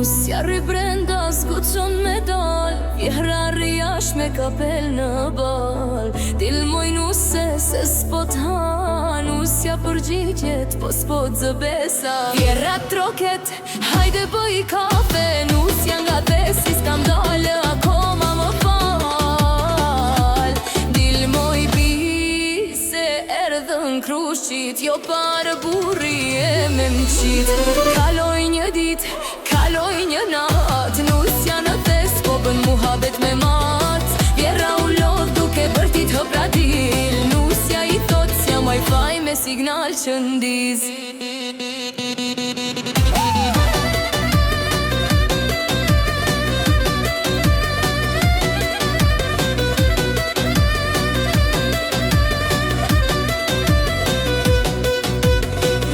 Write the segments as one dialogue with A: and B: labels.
A: Nusja rri brenda s'guqon me dal, vjehrari jash me kapel në bal. Dilmoj nuse se s'pot ha, nusja përgjigjet po s'pot zëbesa. Vjerra troket, hajde bëj kafe, nusja nga desi s'kam dalë akoma më fal. Dilmoj bi se erdhën krushqit, jo parë burri e me mqit. Kaloj një dit, kaloj një nat, nusja në thes po bën muhabet me mat. Vjerra u lodh duke bërtit hëpradil, nusja i thot s'jam wifi me signal që ndiz.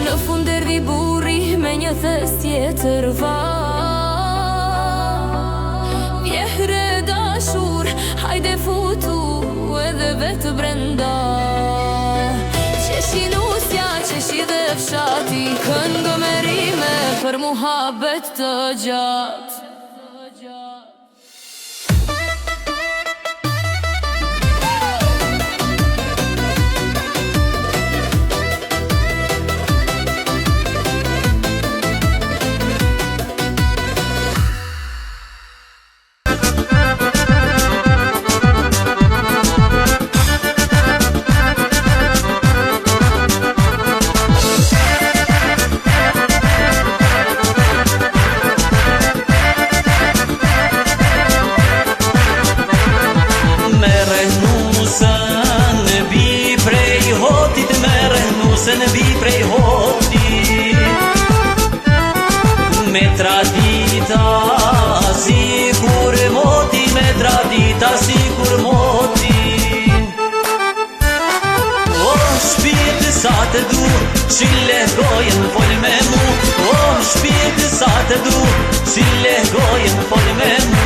A: Në fund erdhi burri me një thes tjetër va. Vjehre dashur, hajde futu edhe vetë brenda. Qeshi nusja, qeshi dhe fshati, këngë me rime për muhabet të gjatë.
B: Në vi prej hoti me tradita si kur moti, me tradita si kur moti. O shpirtë sa të du, qile gojen fol me mu. O shpirtë sa të du, qile gojen fol me mu.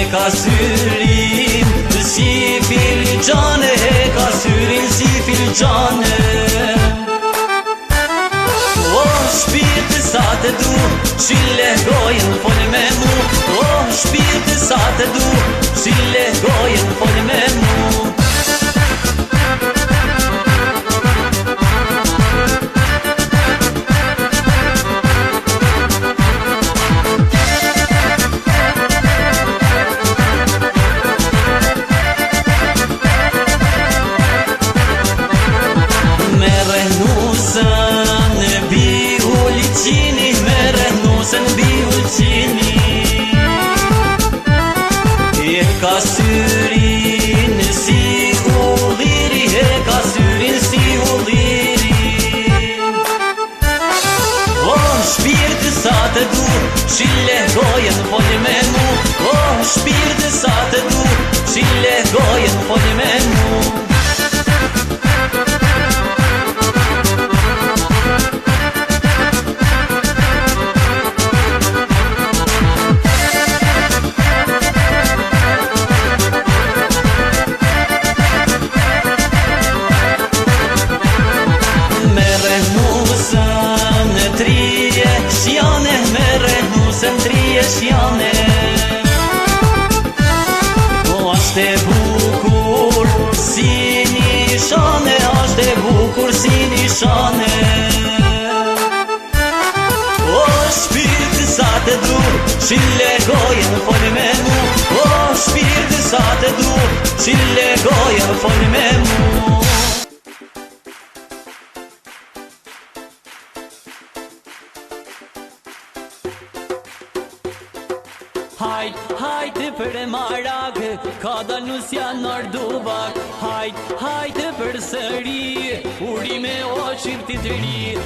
B: Ka syrin si filxane, ka syrin si filxane. O shpirtë sa të du, qile gojen fol me mu. O shpirtë sa të du, qile gojen fol me mu. Ka syrin si ulliri, ka syrin si ulliri. O shpirtë sa të du, qile gojen fol me mu. O shpirtë sa të du, qile gojen fol me mu. O ashte bukur si nishane, ashte bukur si nishane. O shpirtë sa të du, qile gojen fol me mu. O shpirtë sa të du, qile gojen fol me mu. Hajt për e marak, ka dal nusja nër dubak. Hajt për sëri, urime o shqiptit ri.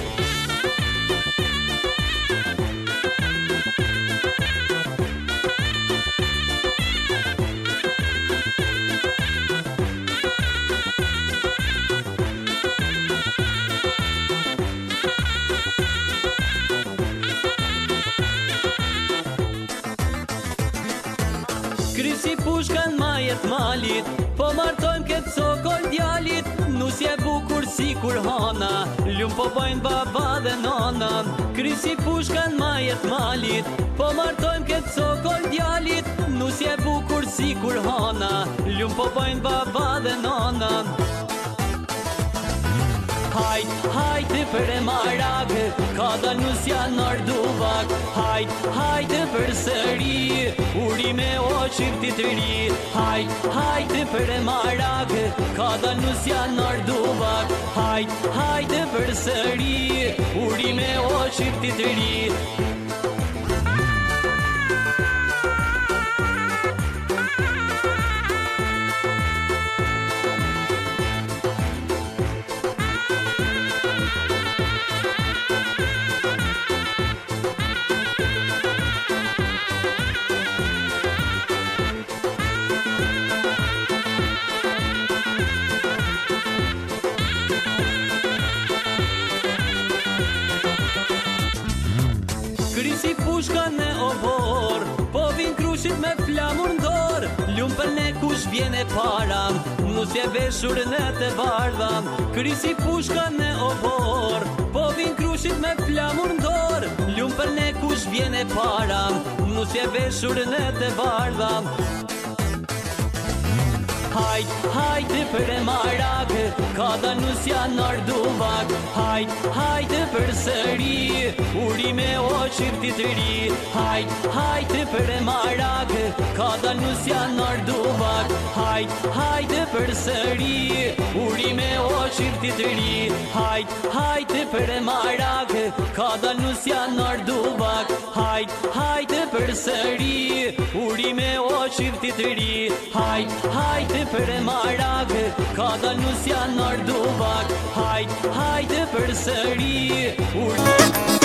B: Krysi pushkan majet malit, po martojmë këtë sokol djalit. Nusje bukur si kur hana, lumë po bojnë baba dhe nana. Krysi pushkan majet malit, po martojmë këtë sokol djalit. Nusje bukur si kur hana, lumë po bojnë baba dhe nana. Hajt, hajt për e maragë, ka da nusja nër duvak. Hajt, hajt për sëri, urime o qiftit ri. Hajt, hajt për e maragë, ka da nusja nër duvak. Hajt, hajt për sëri, urime o qiftit ri. Krysi pushka në obor, po vin krushit me flamur ndor. Lumë për ne kush vjene para, nusje veshur në të bardha. Krysi pushka në obor, po vin krushit me flamur ndor. Lumë për ne kush vjene para, nusje veshur në të bardha. Hajt, hajt për e maragë, ka da nusja nër duvak. Hajt, hajt për sëri, urime o qiftit ri. Hajt, hajt për e maragë, ka da nusja nër duvak. Hajt, hajt për sëri, urime o qiftit ri. Hajt, hajt për e maragë, ka da nusja nër duvak. Hajt, hajt për sëri, urime o qiftit ri. Hajt, hajt për e maragë, ka da nusja nër duvak. Hajt, hajt për sëri, urime